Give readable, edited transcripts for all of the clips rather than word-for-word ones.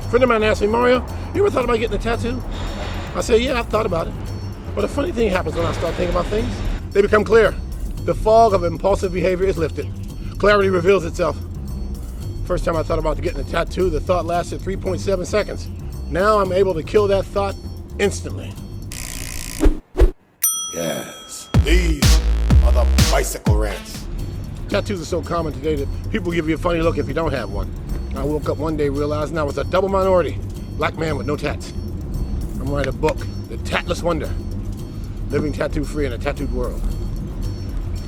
A friend of mine asked me, Mario, you ever thought about getting a tattoo? I said, yeah, I've thought about it. But a funny thing happens when I start thinking about things. They become clear. The fog of impulsive behavior is lifted. Clarity reveals itself. First time I thought about getting a tattoo, the thought lasted 3.7 seconds. Now I'm able to kill that thought instantly. Yes, these are the bicycle rants. Tattoos are so common today that people give you a funny look if you don't have one. I woke up one day realizing I was a double minority. Black man with no tats. I'm writing a book, The Tatless Wonder. Living tattoo-free in a tattooed world.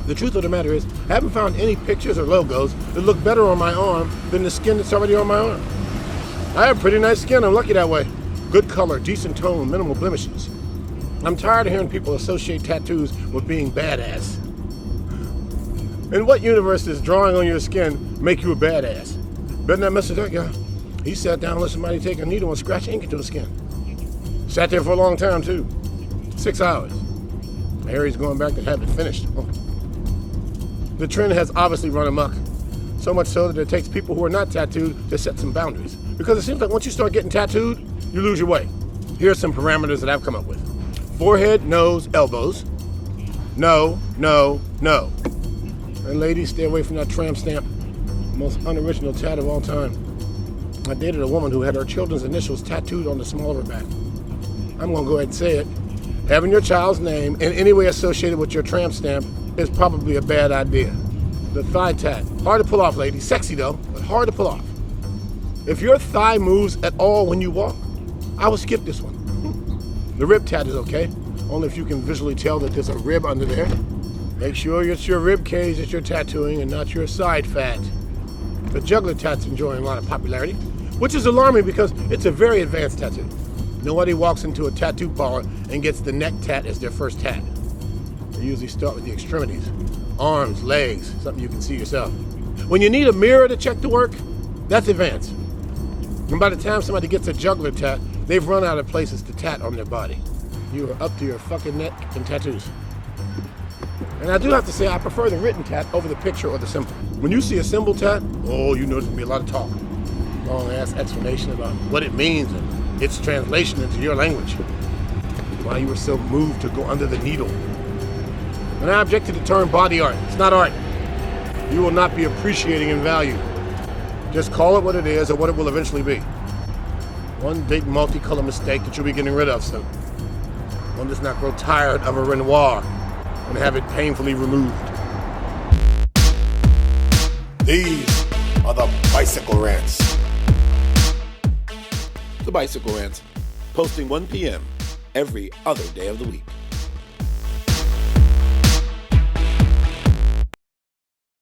The truth of the matter is, I haven't found any pictures or logos that look better on my arm than the skin that's already on my arm. I have pretty nice skin, I'm lucky that way. Good color, decent tone, minimal blemishes. I'm tired of hearing people associate tattoos with being badass. In what universe does drawing on your skin make you a badass? Better not mess with that guy. He sat down and let somebody take a needle and scratch ink into his skin. Sat there for a long time too. 6 hours. Harry's going back to have it finished. Oh. The trend has obviously run amok. So much so that it takes people who are not tattooed to set some boundaries. Because it seems like once you start getting tattooed, you lose your way. Here are some parameters that I've come up with. Forehead, nose, elbows. No, no, no. And ladies, stay away from that tramp stamp. Most unoriginal tat of all time. I dated a woman who had her children's initials tattooed on the small of her back. I'm gonna go ahead and say it. Having your child's name in any way associated with your tramp stamp is probably a bad idea. The thigh tat. Hard to pull off, ladies. Sexy though, but hard to pull off. If your thigh moves at all when you walk, I would skip this one. The rib tat is okay, only if you can visually tell that there's a rib under there. Make sure it's your rib cage that you're tattooing and not your side fat. The juggler tat's enjoying a lot of popularity, which is alarming because it's a very advanced tattoo. Nobody walks into a tattoo parlor and gets the neck tat as their first tat. They usually start with the extremities, arms, legs, something you can see yourself. When you need a mirror to check the work, that's advanced. And by the time somebody gets a juggler tat, they've run out of places to tat on their body. You are up to your fucking neck in tattoos. And I do have to say, I prefer the written tat over the picture or the symbol. When you see a symbol tat, oh, you know there's gonna be a lot of talk. Long-ass explanation about what it means and its translation into your language. Why you were so moved to go under the needle. And I object to the term body art. It's not art. You will not be appreciating in value. Just call it what it is or what it will eventually be. One big multicolored mistake that you'll be getting rid of soon. One does not grow tired of a Renoir and have it painfully removed. These are the bicycle rants. The Bicycle Rants, posting 1 p.m. every other day of the week.